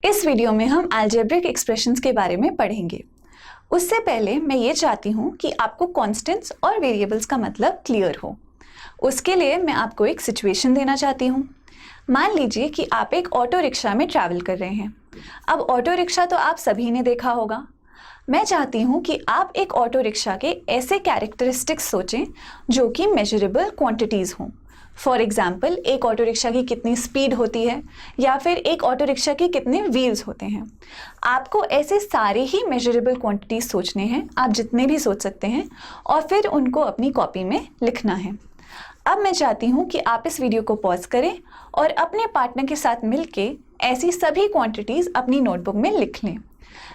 इस वीडियो में हम अलजेब्रिक एक्सप्रेशंस के बारे में पढ़ेंगे। उससे पहले मैं ये चाहती हूँ कि आपको कॉन्स्टेंट्स और वेरिएबल्स का मतलब क्लियर हो। उसके लिए मैं आपको एक सिचुएशन देना चाहती हूँ। मान लीजिए कि आप एक ऑटो रिक्शा में ट्रैवल कर रहे हैं। अब ऑटो रिक्शा तो आप सभी ने देखा होगा। मैं चाहती हूँ कि आप एक ऑटो रिक्शा के ऐसे कैरेक्टरिस्टिक्स सोचें जो कि मेजरेबल क्वांटिटीज़ हों। फॉर एग्जाम्पल, एक ऑटो रिक्शा की कितनी स्पीड होती है या फिर एक ऑटो रिक्शा के कितने व्हील्स होते हैं। आपको ऐसे सारे ही मेजरेबल क्वांटिटीज सोचने हैं, आप जितने भी सोच सकते हैं, और फिर उनको अपनी कॉपी में लिखना है। अब मैं चाहती हूँ कि आप इस वीडियो को पॉज करें और अपने पार्टनर के साथ मिलके ऐसी सभी क्वांटिटीज अपनी नोटबुक में लिख लें।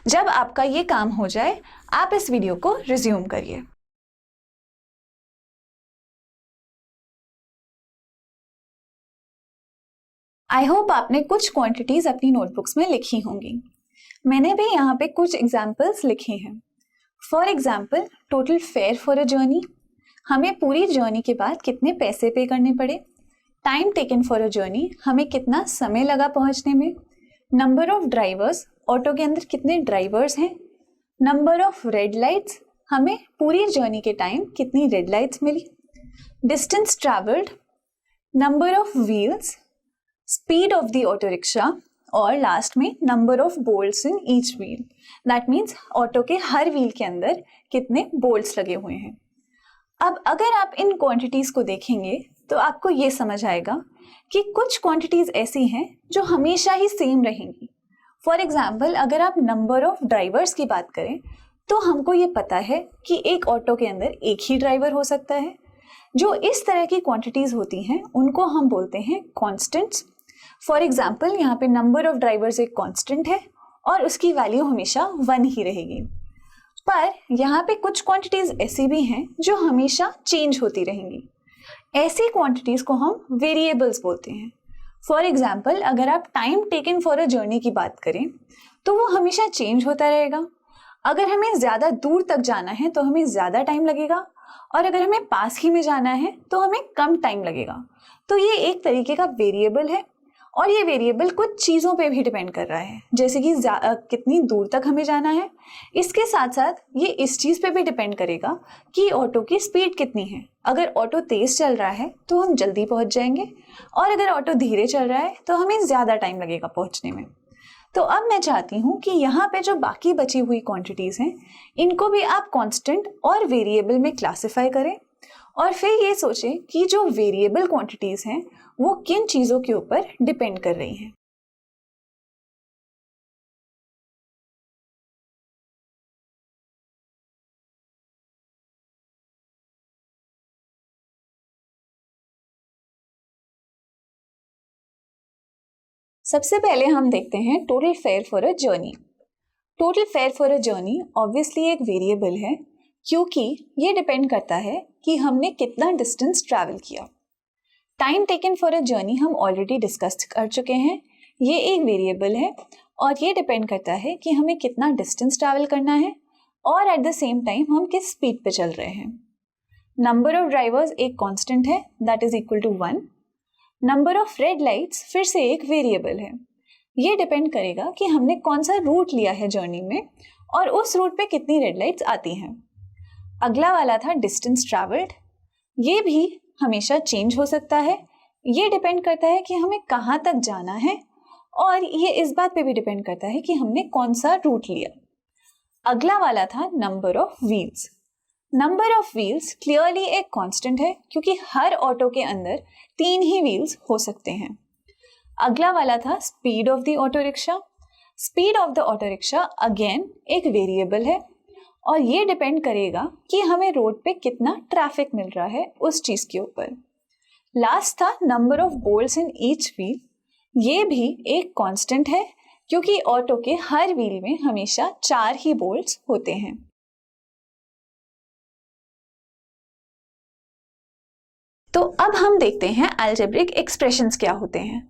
जब आपका ये काम हो जाए, आप इस वीडियो को रिज्यूम करिए। आई होप आपने कुछ क्वांटिटीज अपनी नोटबुक्स में लिखी होंगी। मैंने भी यहाँ पे कुछ एग्जाम्पल्स लिखे हैं। For example, total fair for a journey, हमें पूरी जर्नी के बाद कितने पैसे पे करने पड़े। Time taken for a journey, हमें कितना समय लगा पहुंचने में। नंबर ऑफ ड्राइवर्स, ऑटो के अंदर कितने ड्राइवर्स हैं। नंबर ऑफ रेड लाइट्स, हमें पूरी जर्नी के टाइम कितनी रेड लाइट्स मिली। Distance travelled, number of wheels, speed of the auto rickshaw, और लास्ट में number of bolts in each wheel. That means auto के हर व्हील के अंदर कितने बोल्ट्स लगे हुए हैं। अब अगर आप इन क्वांटिटीज को देखेंगे तो आपको ये समझ आएगा कि कुछ क्वांटिटीज ऐसी हैं जो हमेशा ही सेम रहेंगी। फॉर एग्जाम्पल, अगर आप नंबर ऑफ ड्राइवर्स की बात करें तो हमको ये पता है कि एक ऑटो के अंदर एक ही ड्राइवर हो सकता है। जो इस तरह की क्वांटिटीज होती हैं उनको हम बोलते हैं कॉन्स्टेंट्स। फॉर एग्जाम्पल, यहाँ पे नंबर ऑफ ड्राइवर्स एक कांस्टेंट है और उसकी वैल्यू हमेशा 1 ही रहेगी। पर यहाँ पे कुछ क्वांटिटीज ऐसी भी हैं जो हमेशा चेंज होती रहेंगी। ऐसी क्वांटिटीज को हम वेरिएबल्स बोलते हैं। फॉर एग्जाम्पल, अगर आप time taken for a journey की बात करें तो वो हमेशा चेंज होता रहेगा। अगर हमें ज़्यादा दूर तक जाना है तो हमें ज़्यादा टाइम लगेगा, और अगर हमें पास ही में जाना है तो हमें कम टाइम लगेगा। तो ये एक तरीके का वेरिएबल है, और ये वेरिएबल कुछ चीज़ों पे भी डिपेंड कर रहा है, जैसे कि कितनी दूर तक हमें जाना है। इसके साथ साथ ये इस चीज़ पे भी डिपेंड करेगा कि ऑटो की स्पीड कितनी है। अगर ऑटो तेज़ चल रहा है तो हम जल्दी पहुंच जाएंगे, और अगर ऑटो धीरे चल रहा है तो हमें ज़्यादा टाइम लगेगा पहुंचने में। तो अब मैं चाहती हूँ कि यहाँ पे जो बाकी बची हुई क्वांटिटीज़ हैं इनको भी आप कांस्टेंट और वेरिएबल में क्लासिफाई करें, और फिर ये सोचें कि जो वेरिएबल क्वांटिटीज़ हैं वो किन चीज़ों के ऊपर डिपेंड कर रही हैं। सबसे पहले हम देखते हैं total fair for a journey. Total fair for a journey obviously एक वेरिएबल है, क्योंकि ये डिपेंड करता है कि हमने कितना डिस्टेंस ट्रैवल किया। Time taken for a journey हम ऑलरेडी डिस्कस कर चुके हैं। ये एक वेरिएबल है और ये डिपेंड करता है कि हमें कितना डिस्टेंस ट्रैवल करना है और एट द सेम टाइम हम किस स्पीड पे चल रहे हैं। नंबर ऑफ ड्राइवर्स एक कांस्टेंट है, that is equal to 1। Number of red lights फिर से एक वेरिएबल है। ये डिपेंड करेगा कि हमने कौन सा रूट लिया है जर्नी में और उस रूट पे कितनी रेड लाइट्स आती हैं। अगला वाला था डिस्टेंस ट्रैवल्ड। ये भी हमेशा चेंज हो सकता है। ये डिपेंड करता है कि हमें कहाँ तक जाना है, और ये इस बात पे भी डिपेंड करता है कि हमने कौन सा रूट लिया। अगला वाला था number of wheels. Number of wheels clearly एक कांस्टेंट है, क्योंकि हर ऑटो के अंदर 3 ही व्हील्स हो सकते हैं। अगला वाला था speed of the auto rickshaw. Speed of the auto rickshaw again एक वेरिएबल है, और ये डिपेंड करेगा कि हमें रोड पे कितना ट्रैफिक मिल रहा है उस चीज़ के ऊपर। लास्ट था number of bolts in each wheel. ये भी एक कांस्टेंट है, क्योंकि ऑटो के हर व्हील में हमेशा 4 ही बोल्ट्स होते हैं। तो अब हम देखते हैं अलजेब्रिक एक्सप्रेशंस क्या होते हैं।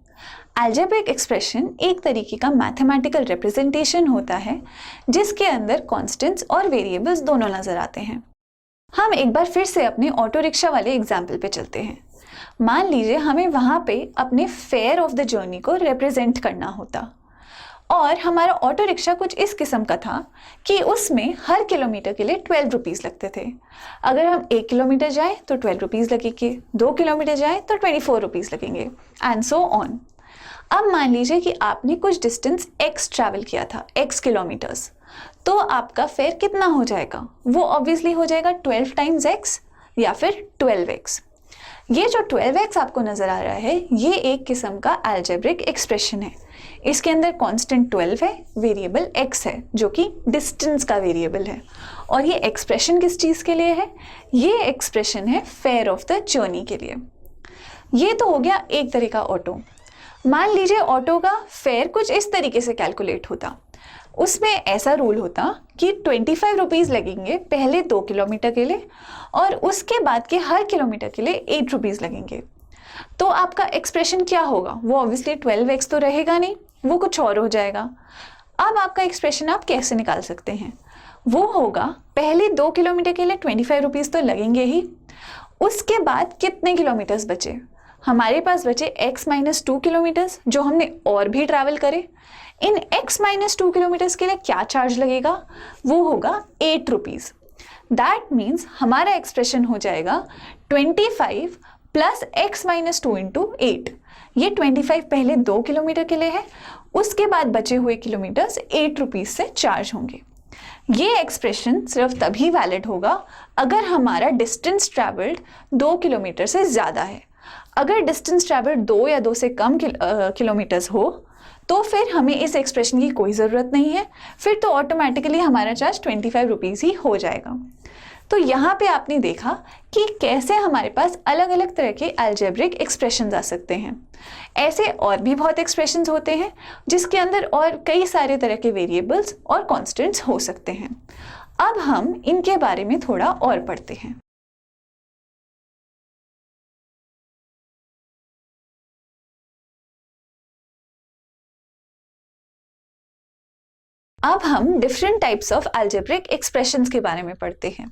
अलजेब्रिक एक्सप्रेशन एक तरीके का मैथमेटिकल रिप्रेजेंटेशन होता है जिसके अंदर कांस्टेंट्स और वेरिएबल्स दोनों नजर आते हैं। हम एक बार फिर से अपने ऑटो रिक्शा वाले एग्जाम्पल पे चलते हैं। मान लीजिए हमें वहाँ पे अपने फेयर ऑफ द जर्नी को रिप्रेजेंट करना होता, और हमारा ऑटो रिक्शा कुछ इस किस्म का था कि उसमें हर किलोमीटर के लिए 12 रुपीज़ लगते थे। अगर हम 1 किलोमीटर जाए तो 12 रुपीज़ लगेंगे, 2 किलोमीटर जाए तो 24 रुपीज़ लगेंगे, एंड सो ऑन। अब मान लीजिए कि आपने कुछ डिस्टेंस x ट्रैवल किया था, x किलोमीटर्स, तो आपका फेयर कितना हो जाएगा? वो ऑब्वियसली हो जाएगा 12 टाइम्स x या फिर 12x। ये जो 12x आपको नज़र आ रहा है, ये एक किस्म का अलजेब्रिक एक्सप्रेशन है। इसके अंदर कांस्टेंट 12 है, वेरिएबल x है जो कि डिस्टेंस का वेरिएबल है। और ये एक्सप्रेशन किस चीज़ के लिए है? ये एक्सप्रेशन है फेयर ऑफ द जर्नी के लिए। ये तो हो गया एक तरह का ऑटो। मान लीजिए ऑटो का फेयर कुछ इस तरीके से कैलकुलेट होता। उसमें ऐसा रूल होता कि 25 रुपीज़ लगेंगे पहले 2 किलोमीटर के लिए, और उसके बाद के हर किलोमीटर के लिए 8 रुपीज़ लगेंगे। तो आपका एक्सप्रेशन क्या होगा? वो ऑब्वियसली 12x तो रहेगा नहीं, वो कुछ और हो जाएगा। अब आपका एक्सप्रेशन आप कैसे निकाल सकते हैं? वो होगा पहले 2 किलोमीटर के लिए 25 रुपीज़ तो लगेंगे ही, उसके बाद कितने किलोमीटर्स बचे? हमारे पास बचे x - 2 किलोमीटर्स जो हमने और भी ट्रैवल करे। इन x - 2 किलोमीटर्स के लिए क्या चार्ज लगेगा? वो होगा 8 रुपीज़। दैट मीन्स हमारा एक्सप्रेशन हो जाएगा 25 प्लस x - 2 इंटू 8। ये 25 पहले 2 किलोमीटर के लिए है, उसके बाद बचे हुए किलोमीटर्स 8 रुपीज़ से चार्ज होंगे। ये एक्सप्रेशन सिर्फ तभी वैलिड होगा अगर हमारा डिस्टेंस ट्रैवल्ड 2 किलोमीटर से ज़्यादा है। अगर डिस्टेंस ट्रैवल्ड 2 या 2 से कम किलोमीटर्स हो तो फिर हमें इस एक्सप्रेशन की कोई ज़रूरत नहीं है, फिर तो ऑटोमेटिकली हमारा चार्ज 25 रुपीज़ ही हो जाएगा। तो यहाँ पे आपने देखा कि कैसे हमारे पास अलग अलग तरह के अलजेब्रिक एक्सप्रेशंस आ सकते हैं। ऐसे और भी बहुत एक्सप्रेशंस होते हैं जिसके अंदर और कई सारे तरह के वेरिएबल्स और कॉन्स्टेंट्स हो सकते हैं। अब हम इनके बारे में थोड़ा और पढ़ते हैं। अब हम different types of algebraic expressions के बारे में पढ़ते हैं।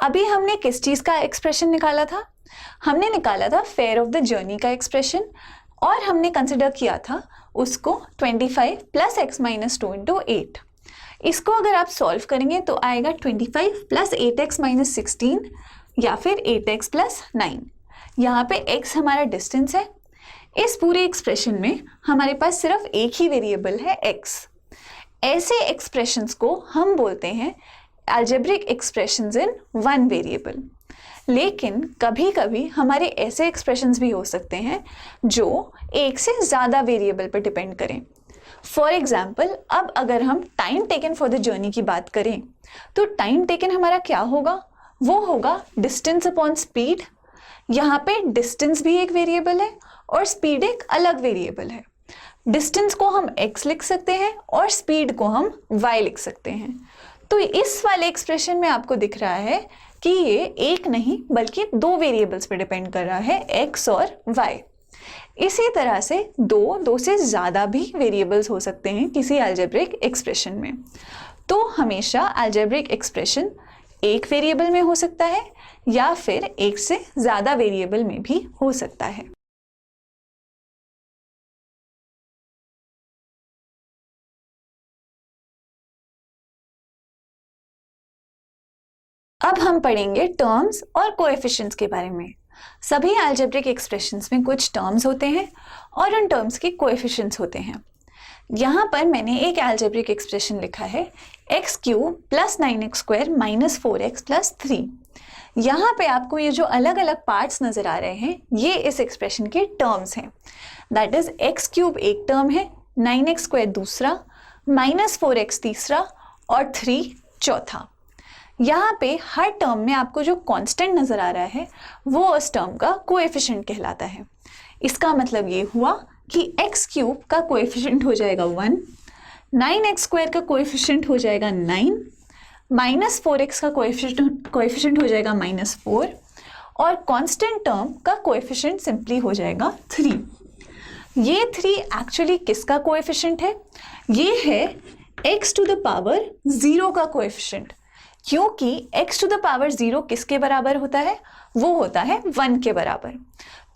अभी हमने किस चीज़ का एक्सप्रेशन निकाला था? हमने निकाला था फेयर ऑफ द जर्नी का एक्सप्रेशन, और हमने कंसिडर किया था उसको 25 प्लस x - 2 इंटू 8। इसको अगर आप सॉल्व करेंगे तो आएगा 25 प्लस 8x - 16 या फिर 8x प्लस 9। यहाँ पे x हमारा डिस्टेंस है। इस पूरे एक्सप्रेशन में हमारे पास सिर्फ एक ही वेरिएबल है x। ऐसे एक्सप्रेशंस को हम बोलते हैं algebraic expressions in one variable. लेकिन कभी कभी हमारे ऐसे एक्सप्रेशंस भी हो सकते हैं जो एक से ज़्यादा वेरिएबल पर डिपेंड करें। फॉर एग्जाम्पल, अब अगर हम time taken for the journey की बात करें तो टाइम टेकन हमारा क्या होगा? वो होगा डिस्टेंस अपॉन स्पीड। यहाँ पे डिस्टेंस भी एक वेरिएबल है और स्पीड एक अलग वेरिएबल है। डिस्टेंस को हम x लिख सकते हैं और स्पीड को हम y लिख सकते हैं। तो इस वाले एक्सप्रेशन में आपको दिख रहा है कि ये एक नहीं बल्कि 2 वेरिएबल्स पे डिपेंड कर रहा है, x और y। इसी तरह से 2 से ज़्यादा भी वेरिएबल्स हो सकते हैं किसी अलजेब्रिक एक्सप्रेशन में। तो हमेशा अलजेब्रिक एक्सप्रेशन एक वेरिएबल में हो सकता है या फिर एक से ज़्यादा वेरिएबल में भी हो सकता है। अब हम पढ़ेंगे टर्म्स और कोएफिशिएंट्स के बारे में। सभी अलजेब्रिक एक्सप्रेशंस में कुछ टर्म्स होते हैं और उन टर्म्स के कोएफिशिएंट्स होते हैं। यहाँ पर मैंने एक अलजेब्रिक एक्सप्रेशन लिखा है x³ plus 9x² minus 4x plus 3। यहाँ पे आपको ये जो अलग अलग पार्ट्स नज़र आ रहे हैं ये इस एक्सप्रेशन के टर्म्स हैं। दैट इज x³ एक टर्म है, 9x² दूसरा, माइनस 4x तीसरा और 3 चौथा। यहाँ पे हर टर्म में आपको जो कांस्टेंट नज़र आ रहा है वो उस टर्म का कोएफिशिएंट कहलाता है। इसका मतलब ये हुआ कि x³ का कोएफिशिएंट हो जाएगा 1, 9x² का कोएफिशिएंट हो जाएगा 9, माइनस 4x का कोएफिशिएंट हो जाएगा -4 और कांस्टेंट टर्म का कोएफिशिएंट सिंपली हो जाएगा 3। ये 3 एक्चुअली किसका कोएफिशिएंट है? ये है x⁻0 का कोएफिशिएंट। क्योंकि x टू द पावर 0 किसके बराबर होता है, वो होता है 1 के बराबर।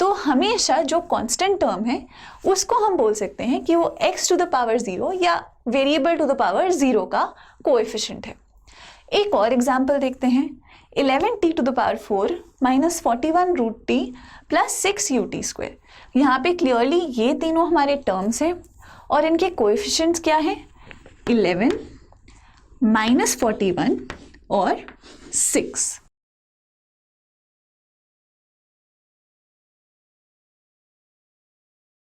तो हमेशा जो कांस्टेंट टर्म है उसको हम बोल सकते हैं कि वो x टू द पावर 0 या वेरिएबल टू द पावर 0 का कोएफिशिएंट है। एक और एग्जांपल देखते हैं, 11t to the power 4 minus 41 root T plus 6 ut square. यहाँ पे क्लियरली ये तीनों हमारे टर्म्स हैं और इनके कोएफिशिएंट्स क्या हैं, 11 माइनस 41 और 6।